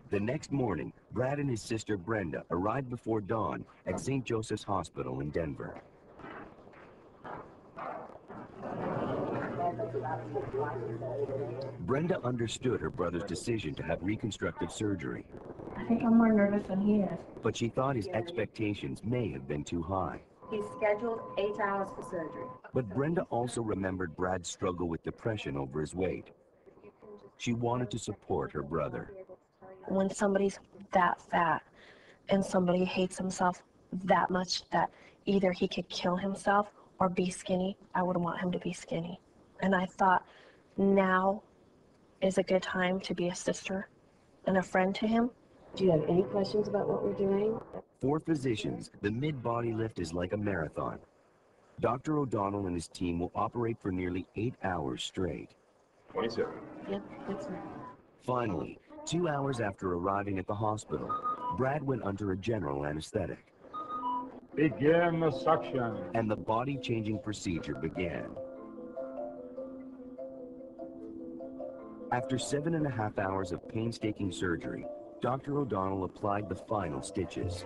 The next morning, Brad and his sister Brenda arrived before dawn at St. Joseph's Hospital in Denver. Brenda understood her brother's decision to have reconstructive surgery. I think I'm more nervous than he is. But she thought his expectations may have been too high. He's scheduled 8 hours for surgery. But Brenda also remembered Brad's struggle with depression over his weight. She wanted to support her brother. When somebody's that fat and somebody hates himself that much that either he could kill himself or be skinny, I would want him to be skinny. And I thought now is a good time to be a sister and a friend to him. Do you have any questions about what we're doing? For physicians, the mid-body lift is like a marathon. Dr. O'Donnell and his team will operate for nearly 8 hours straight. 27. Yep, that's right. Finally, 2 hours after arriving at the hospital, Brad went under a general anesthetic. Begin the suction. And the body-changing procedure began. After 7.5 hours of painstaking surgery, Dr. O'Donnell applied the final stitches.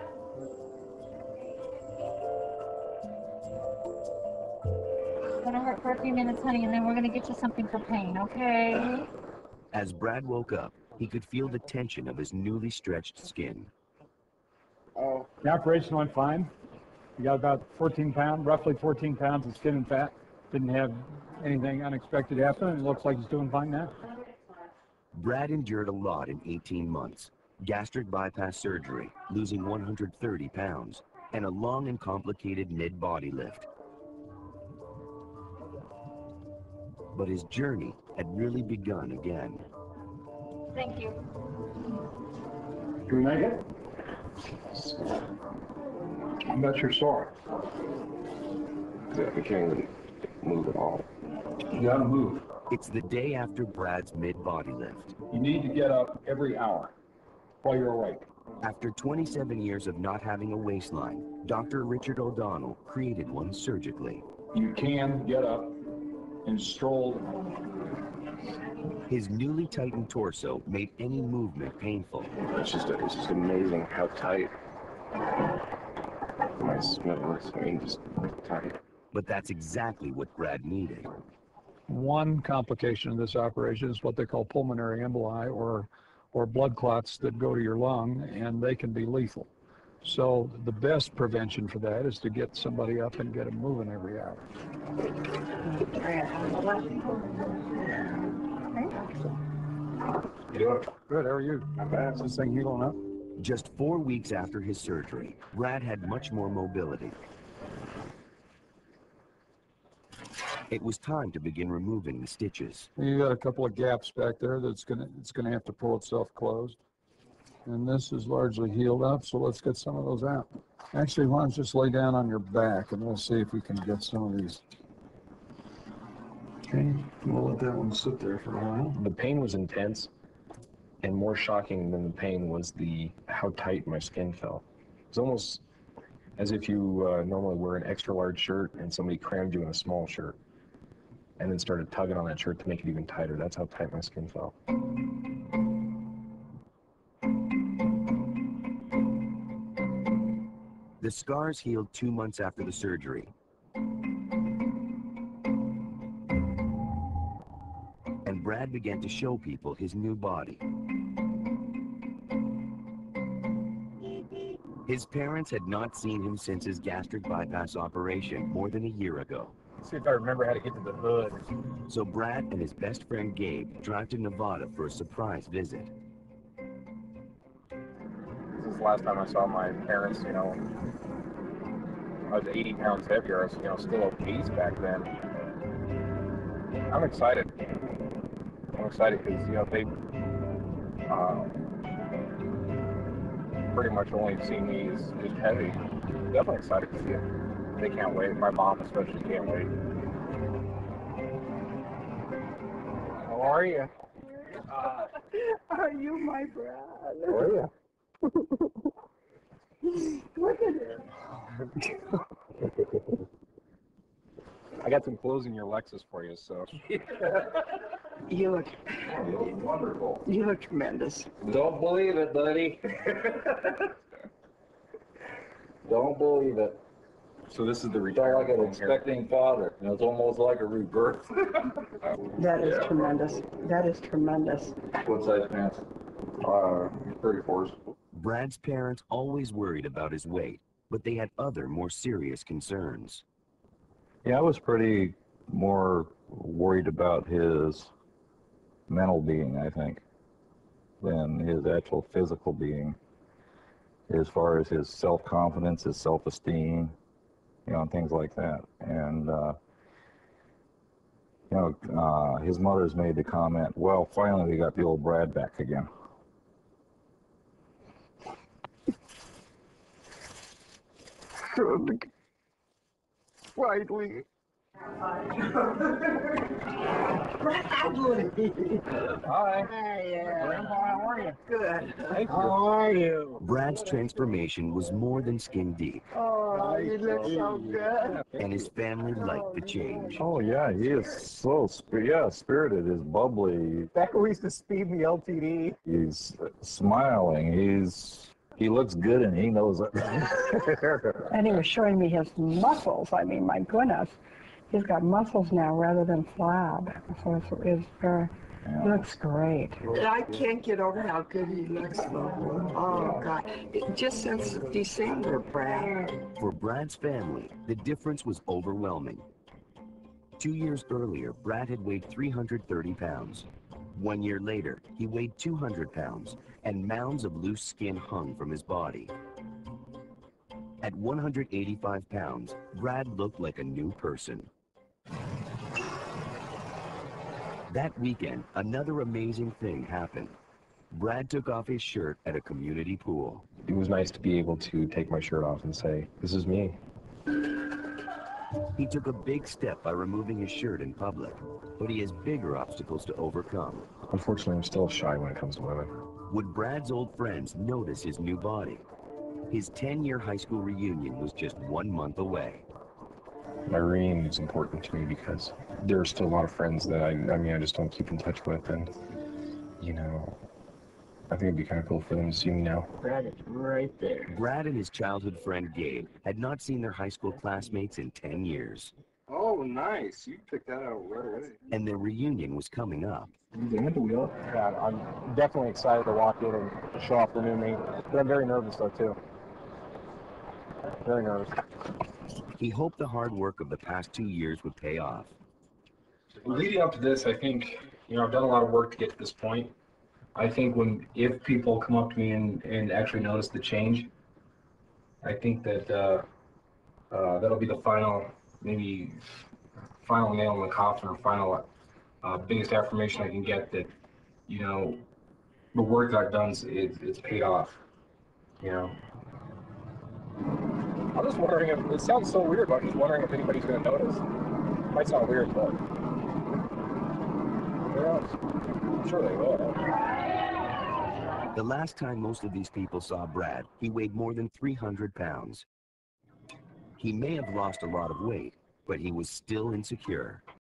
It's gonna hurt for a few minutes, honey, and then we're gonna get you something for pain, okay? As Brad woke up, he could feel the tension of his newly stretched skin. The operation went fine. We got about 14 pounds, roughly 14 pounds of skin and fat. Didn't have anything unexpected happen, and it looks like he's doing fine now. Brad endured a lot in 18 months. Gastric bypass surgery, losing 130 pounds, and a long and complicated mid-body lift. But his journey had really begun again. Thank you. Can we make it? I'm not sure sore. Yeah, we can't even move at all. You gotta move. It's the day after Brad's mid-body lift. You need to get up every hour while you're awake. After 27 years of not having a waistline, Dr. Richard O'Donnell created one surgically. You can get up and stroll. His newly tightened torso made any movement painful. It's just amazing how tight my just tight. But that's exactly what Brad needed. One complication of this operation is what they call pulmonary emboli, or blood clots that go to your lung, and they can be lethal. So the best prevention for that is to get somebody up and get them moving every hour. You doing? Good, how are you? Not bad. Is this thing healing up? Just 4 weeks after his surgery, Brad had much more mobility. It was time to begin removing the stitches. You got a couple of gaps back there that's it's gonna have to pull itself closed. And this is largely healed up, so let's get some of those out. Actually, why don't you just lay down on your back and we'll see if we can get some of these. Okay, we'll let that one sit there for a while. The pain was intense, and more shocking than the pain was how tight my skin felt. It was almost as if you normally wear an extra large shirt and somebody crammed you in a small shirt and then started tugging on that shirt to make it even tighter. That's how tight my skin felt. The scars healed 2 months after the surgery. And Brad began to show people his new body. His parents had not seen him since his gastric bypass operation more than a year ago. Let's see if I remember how to get to the hood. So Brad and his best friend Gabe drive to Nevada for a surprise visit. This is the last time I saw my parents, I was 80 pounds heavier. I was, still obese back then. I'm excited. I'm excited because, they pretty much only see me as heavy. Definitely excited to see it. They can't wait. My mom especially can't wait. How are you? Are you my brother? How are you? Look at him. I got some clothes in your Lexus for you, so. You look, Wonderful. you look tremendous. Don't believe it, buddy. Don't believe it. So this is the It's all like an retirement home here. expecting father. It's almost like a rebirth. That is Yeah. tremendous. That is tremendous. What size pants? 34s. Brad's parents always worried about his weight, but they had other more serious concerns. Yeah, I was pretty more worried about his mental being, I think, than his actual physical being. As far as his self-confidence, his self-esteem, and things like that. And, his mother's made the comment, well, finally we got the old Brad back again. Finally. Hi. How are you? Good. Thank you. How are you? Brad's transformation was more than skin deep, Oh, you look so good. and his family liked the change. Oh yeah, he is so spirited, he's bubbly, Back when we used to speed in the LTD. he's smiling, he looks good and he knows it. And he was showing me his muscles. I mean, my goodness. He's got muscles now rather than flab. So it's very, he looks great. I can't get over how good he looks, though. Oh, God. Just since December, Brad. For Brad's family, the difference was overwhelming. 2 years earlier, Brad had weighed 330 pounds. 1 year later, he weighed 200 pounds, and mounds of loose skin hung from his body. At 185 pounds, Brad looked like a new person. That weekend, another amazing thing happened. Brad took off his shirt at a community pool. It was nice to be able to take my shirt off and say, this is me. He took a big step by removing his shirt in public, but he has bigger obstacles to overcome. Unfortunately, I'm still shy when it comes to women. Would Brad's old friends notice his new body? His 10-year high school reunion was just 1 month away. My reunion is important to me because there are still a lot of friends that I just don't keep in touch with, and, I think it'd be kind of cool for them to see me now. Brad is right there. Brad and his childhood friend Gabe had not seen their high school classmates in 10 years, Oh, nice. You picked that out right away. and their reunion was coming up. Yeah, I'm definitely excited to walk in and show off the new me. But I'm very nervous, though, too. Very nervous. He hoped the hard work of the past 2 years would pay off. Leading up to this, I think, I've done a lot of work to get to this point. I think if people come up to me and actually notice the change, I think that that'll be the final nail in the coffin, or final biggest affirmation I can get that, the work that I've done, it's paid off, I'm just wondering if, it sounds so weird, but I'm just wondering if anybody's going to notice. It might sound weird, but who knows? I'm sure they will. The last time most of these people saw Brad, he weighed more than 300 pounds. He may have lost a lot of weight, but he was still insecure.